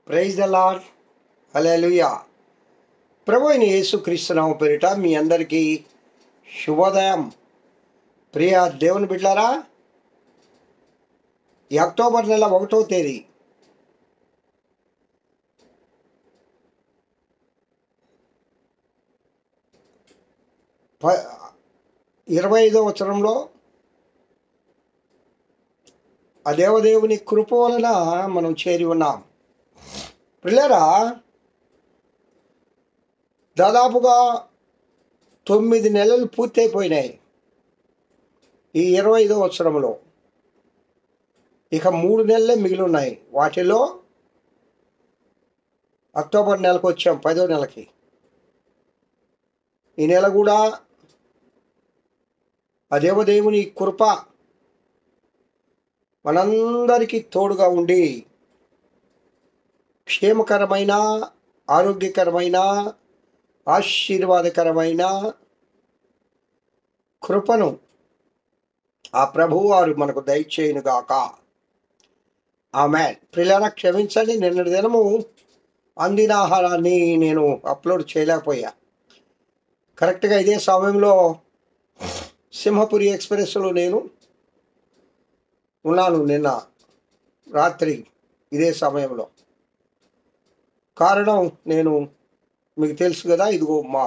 Praise the lord. Hallelujah. ప్రభు అయిన యేసుక్రీస్తు నామమున పేరిట మీ అందరికీ శుభోదయం. ప్రియ దేవుని బిడ్డలారా, ఈ అక్టోబర్ నెల 1వ తేదీ ప 25వ వచనంలో ఆ దేవదేవుని కృప వలన మనం చేరి ఉన్నాం. పిల్లరా, దాదాపుగా 9 నెలలు పూర్తయిపోయినాయి ఈ 25వ వచనంలో. ఇక 3 నెలలే మిగిలి ఉన్నాయి. వాటిలో అక్టోబర్ నెలకు వచ్చాం, 10వ నెలకి. ఈ నెల కూడా ఆ దేవదేవుని కృప మనందరికీ తోడుగా ఉండి క్షేమకరమైన, ఆరోగ్యకరమైన, ఆశీర్వాదకరమైన కృపను ఆ ప్రభువు వారు మనకు దయచేయునుగాక. ఆమేన్. ప్రియులారా, క్షమించండి, నిన్నటి దినము అందిన ఆహారాన్ని నేను అప్లోడ్ చేయలేకపోయా. కరెక్ట్గా ఇదే సమయంలో సింహపురి ఎక్స్ప్రెస్లో నేను ఉన్నాను నిన్న రాత్రి ఇదే సమయంలో. కారణం, నేను మీకు తెలుసు కదా, ఇదిగో మా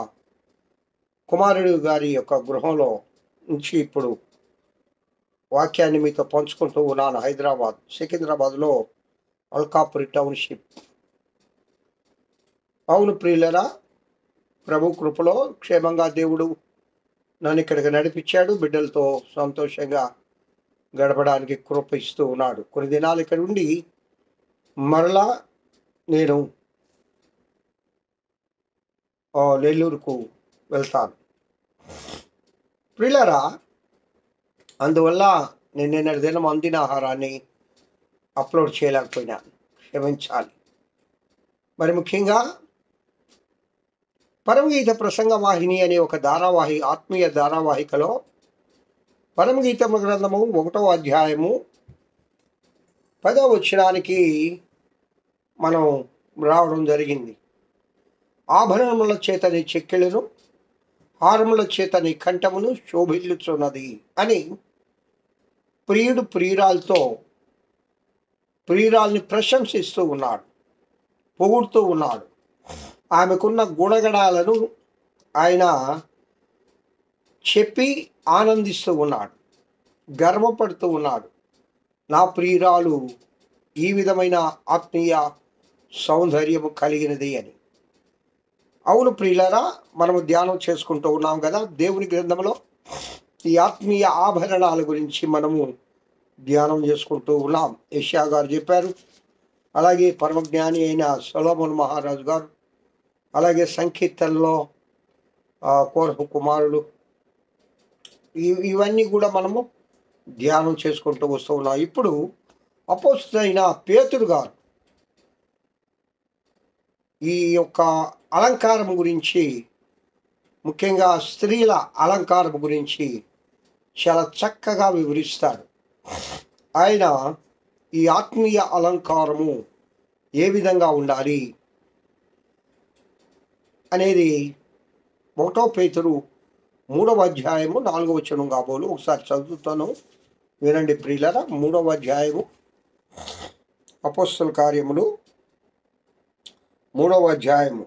కుమారుడు గారి యొక్క గృహంలో నుంచి ఇప్పుడు వాక్యాన్ని మీతో పంచుకుంటూ ఉన్నాను. సికింద్రాబాద్లో అల్కాపురి టౌన్షిప్. అవును ప్రియులరా, ప్రభు కృపలో క్షేమంగా దేవుడు నన్ను ఇక్కడికి నడిపించాడు. బిడ్డలతో సంతోషంగా గడపడానికి కృప ఇస్తూ ఉన్నాడు. కొన్ని దినాలు ఇక్కడ ఉండి మరలా నేను నెల్లూరుకు వెళ్తాను. ప్రియులారా, అందువల్ల నేను నిన్నటి దినం అందిన ఆహారాన్ని అప్లోడ్ చేయలేకపోయినాను, క్షమించాలి. మరి ముఖ్యంగా పరమగీత ప్రసంగ వాహిని అనే ఒక ఆత్మీయ ధారావాహికలో పరమగీత గ్రంథము 1వ అధ్యాయము 10వ వచనానికి మనం రావడం జరిగింది. ఆభరణముల చేత నీ చెక్కిళ్ళను, హారముల చేత నీ కంఠమును శోభిల్లుచున్నది అని ప్రియుడు ప్రియురాల్ని ప్రశంసిస్తూ ఉన్నాడు, పొగుడుతూ ఉన్నాడు. ఆమెకున్న గుణగణాలను ఆయన చెప్పి ఆనందిస్తూ ఉన్నాడు, గర్వపడుతూ ఉన్నాడు. నా ప్రియురాలు ఈ విధమైన ఆత్మీయ సౌందర్యము కలిగినది అని. అవును ప్రియులారా, మనము ధ్యానం చేసుకుంటూ ఉన్నాం కదా దేవుని గ్రంథంలో. ఈ ఆత్మీయ ఆభరణాల గురించి మనము ధ్యానం చేసుకుంటూ ఉన్నాం. యెషయా గారు చెప్పారు, అలాగే పరమజ్ఞాని అయిన సొలొమోను మహారాజు గారు, అలాగే సంకీర్తనలో కోరహు కుమారుడు, ఇవన్నీ కూడా మనము ధ్యానం చేసుకుంటూ వస్తూ ఉన్నాం. ఇప్పుడు అపోస్తలుడైన పేతురు గారు ఈ యొక్క అలంకారం గురించి, ముఖ్యంగా స్త్రీల అలంకారం గురించి చాలా చక్కగా వివరిస్తాడు. ఆయన ఈ ఆత్మీయ అలంకారము ఏ విధంగా ఉండాలి అనేది 1 పేతురు 3వ అధ్యాయము 4వ వచనం కాబోలు ఒకసారి చదువుతాను, వినండి ప్రియులారా. 3వ అధ్యాయము అపోస్తల కార్యములు 3వ అధ్యాయము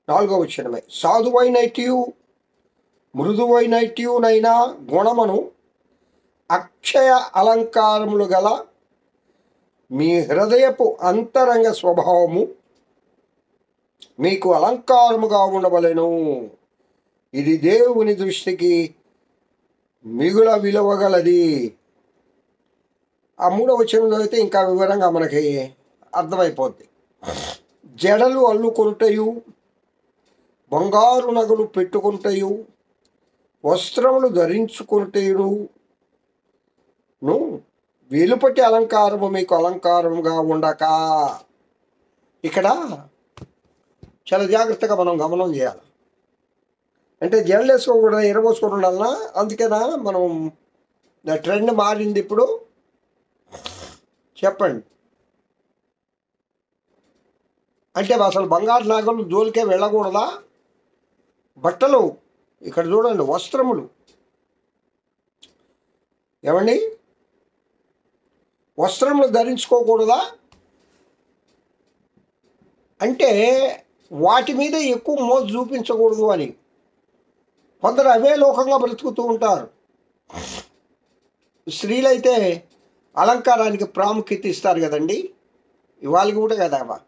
4వ వచనమే. సాధువైనట్యు మృదువైనట్యునైనా గుణమును అక్షయ అలంకారములు గల మీ హృదయపు అంతరంగ స్వభావము మీకు అలంకారముగా ఉండవలెను. ఇది దేవుని దృష్టికి మిగుల విలువగలది. ఆ 3వ వచనంలో అయితే ఇంకా వివరంగా మనకి అర్థమైపోద్ది. జడలు అల్లుకొనుటయు, బంగారు నగలు పెట్టుకొనుటయు, వస్త్రములు ధరించుకొనుటయును, వెలుపటి అలంకారము మీకు అలంకారముగా ఉండక. ఇక్కడ చాలా జాగ్రత్తగా మనం గమనం చేయాలి. అంటే జడలు వేసుకోకుండా ఎరబోసుకోవడం వలన, అందుకేనా మనం ట్రెండ్ మారింది ఇప్పుడు. చెప్పండి, అంటే అసలు బంగారు నగలు జోలికే వెళ్ళకూడదా? బట్టలు, ఇక్కడ చూడండి, వస్త్రములు, ఏమండి, వస్త్రములు ధరించుకోకూడదా? అంటే వాటి మీద ఎక్కువ మోజు చూపించకూడదు అని. కొందరు అవే లోకంగా బ్రతుకుతూ ఉంటారు. స్త్రీలైతే అలంకారానికి ప్రాముఖ్యత ఇస్తారు కదండి. ఇవాళ కూడా కదా,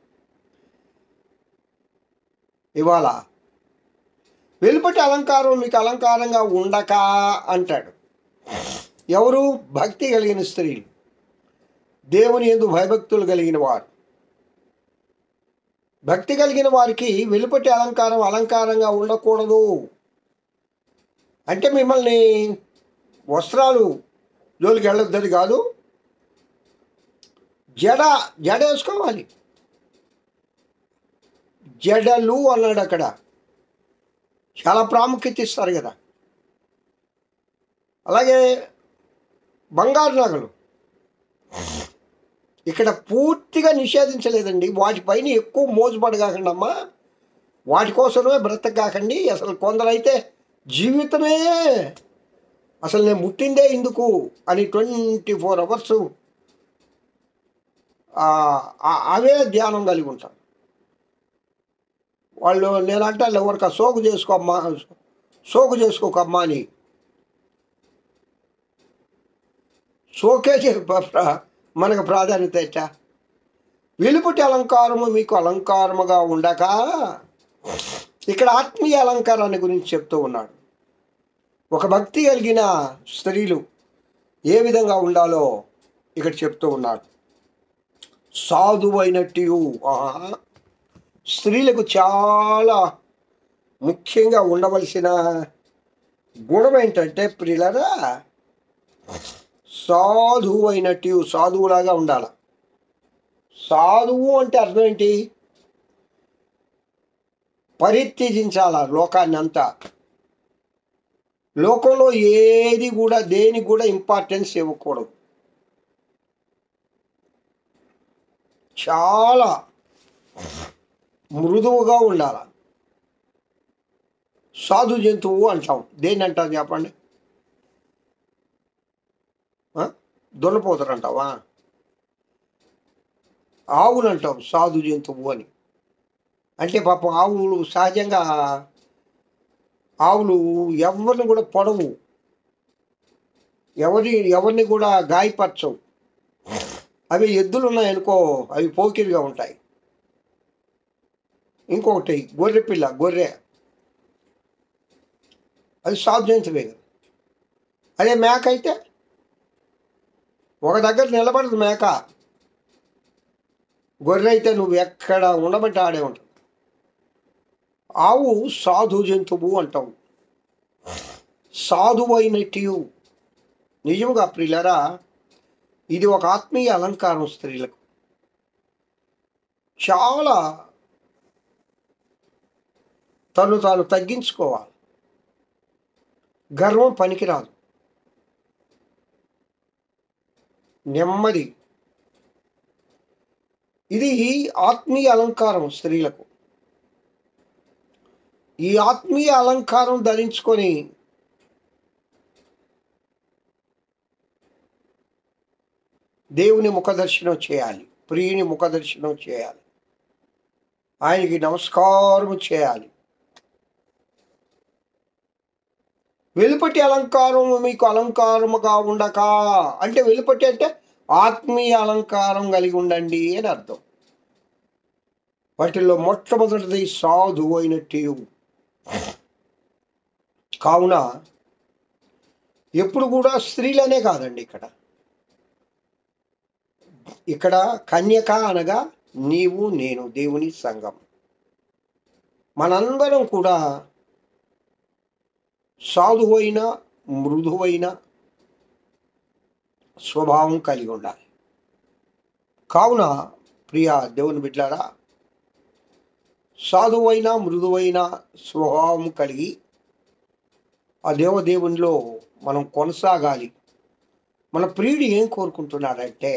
ఇవాళ వెలుపటి అలంకారం మీకు అలంకారంగా ఉండక అంటాడు. ఎవరు? భక్తి కలిగిన స్త్రీలు, దేవుని యందు భయభక్తులు కలిగిన వారు. భక్తి కలిగిన వారికి వెలుపటి అలంకారం అలంకారంగా ఉండకూడదు. అంటే మిమ్మల్ని వస్త్రాలు జోలికి వెళ్ళొద్దని కాదు. జడ వేసుకోవాలి. జడలు అన్నాడు అక్కడ, చాలా ప్రాముఖ్యత ఇస్తారు కదా. అలాగే బంగారు నగలు ఇక్కడ పూర్తిగా నిషేధించలేదండి. వాటిపైన ఎక్కువ మోజుపడగాకండి అమ్మా, వాటి కోసమే బ్రతకాకండి. అసలు కొందరైతే జీవితమే అసలు నేను ముట్టిందే ఎందుకు అని 24 hours అవే ధ్యానం కలిగి ఉంటారు వాళ్ళు. నేనంటే ఎవరికి సోకు చేసుకోకమ్మా అని. సోకే మనకు ప్రాధాన్యత ఎట్టా? వెలుపటి అలంకారము మీకు అలంకారముగా ఉండక, ఇక్కడ ఆత్మీయ అలంకారాన్ని గురించి చెప్తూ ఉన్నాడు. ఒక భక్తి కలిగిన స్త్రీలు ఏ విధంగా ఉండాలో ఇక్కడ చెప్తూ ఉన్నాడు. సాధువైనట్టు, స్త్రీలకు చాలా ముఖ్యంగా ఉండవలసిన గుణం ఏంటంటే ప్రియులారా, సాధువైనట్టు, సాధువులాగా ఉండాలి. సాధువు అంటే అర్థం ఏంటి? పరిత్యజించాల లోకాన్ని అంతా. లోకంలో ఏది కూడా దేనికి కూడా ఇంపార్టెన్స్ ఇవ్వకూడదు. చాలా మృదువుగా ఉండాల. సాధు జంతువు అంటాం. దేన్ని అంటాం చెప్పండి? దున్నపోతారు అంటావా? ఆవులు అంటాం సాధు జంతువు అని. అంటే పాపం ఆవులు సహజంగా ఆవులు ఎవరిని కూడా పొడవు, ఎవరిని కూడా గాయపరచవు. అవి ఎద్దులు ఉన్నాయనుకో, అవి పోకిరిగా ఉంటాయి. ఇంకొకటి గొర్రె, అది సాధు జంతువే కదా. అదే మేక అయితే ఒక దగ్గర నిలబడదు మేక. గొర్రె అయితే నువ్వు ఎక్కడ ఉండమంటే ఆడే ఉంటావు. ఆవు సాధు జంతువు అంటావు. సాధువైనట్టు. నిజముగా ప్రియులారా, ఇది ఒక ఆత్మీయ అలంకారం స్త్రీలకు. చాలా తను తాను తగ్గించుకోవాలి. గర్వం పనికిరాదు. నెమ్మది. ఇది ఆత్మీయ అలంకారం స్త్రీలకు. ఈ ఆత్మీయ అలంకారం ధరించుకొని దేవుని ముఖదర్శనం చేయాలి, ప్రియుని ముఖదర్శనం చేయాలి, ఆయనకి నమస్కారం చేయాలి. వెలుపటి అలంకారం మీకు అలంకారముగా ఉండక, అంటే వెలుపటి అంటే ఆత్మీయ అలంకారం కలిగి ఉండండి అని అర్థం. వాటిల్లో మొట్టమొదటిది సాధువు అయినట్టు. కావున ఎప్పుడు కూడా స్త్రీలనే కాదండి, ఇక్కడ కన్యక అనగా నీవు నేను, దేవుని సంఘం, మనందరం కూడా సాధువైన మృదువైన స్వభావం కలిగి ఉండాలి. కావున ప్రియ దేవుని బిడ్డలారా, సాధువైన మృదువైన స్వభావం కలిగి ఆ దేవదేవునిలో మనం కొనసాగాలి. మన ప్రియుడు ఏం కోరుకుంటున్నాడంటే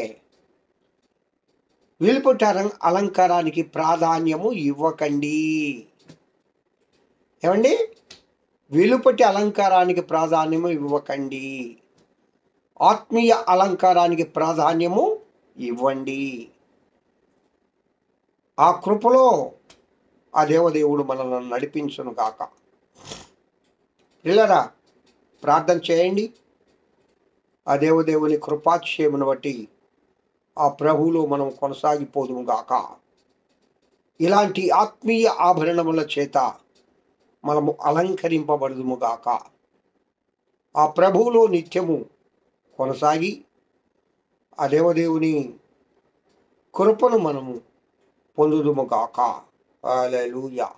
వెలుపటి అలంకారానికి ప్రాధాన్యము ఇవ్వకండి. ఏమండి? వెలుపటి అలంకారానికి ప్రాధాన్యము ఇవ్వకండి, ఆత్మీయ అలంకారానికి ప్రాధాన్యము ఇవ్వండి. ఆ కృపలో ఆ దేవదేవుడు మనల్ని నడిపించును గాక. పిల్లరా, ప్రార్థన చేయండి. ఆ దేవదేవుని కృపాక్షేమును బట్టి ఆ ప్రభువులో మనం కొనసాగిపోదుము గాక. ఇలాంటి ఆత్మీయ ఆభరణముల చేత మనము అలంకరింపబడుదుము గాక. ఆ ప్రభువులో నిత్యము కొనసాగి ఆ దేవదేవుని కృపను మనము పొందుదుము గాక. హల్లెలూయా.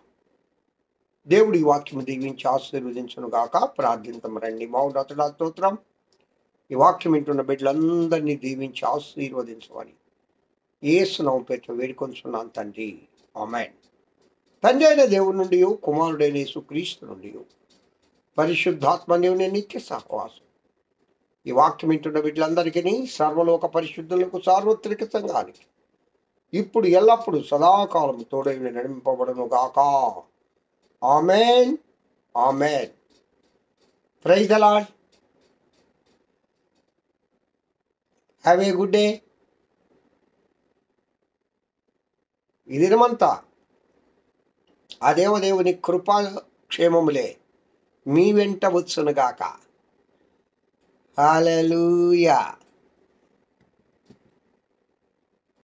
దేవుడి వాక్యము దీవించి ఆశీర్వదించును గాక. ప్రార్థించం రండి. మౌనతుడా స్తోత్రం. ఈ వాక్యం వింటున్న బిడ్డలందరినీ దీవించి ఆశీర్వదించమని యేసు నామమున పేరిట వేడుకొంచున్నాను తండ్రి. ఆమేన్. తండ్రి అయిన దేవుడి నుండి, కుమారుడైన యేసుక్రీస్తు నుండి, పరిశుద్ధాత్మ దేవుని నిత్య సహవాసం ఈ వాక్యం వింటున్న బిడ్డలందరికీ, సర్వలోక పరిశుద్ధులకు, సార్వత్రిక సంఘానికి ఇప్పుడు ఎల్లప్పుడు సదాకాలం తోడై నడిపింపబడును గాక. Amen. Amen. Praise the lord. Have a good day. ఈ దినమంతా ఆ దేవదేవుని కృపా క్షేమములే మీ వెంట వచ్చునుగాక. హల్లెలూయా.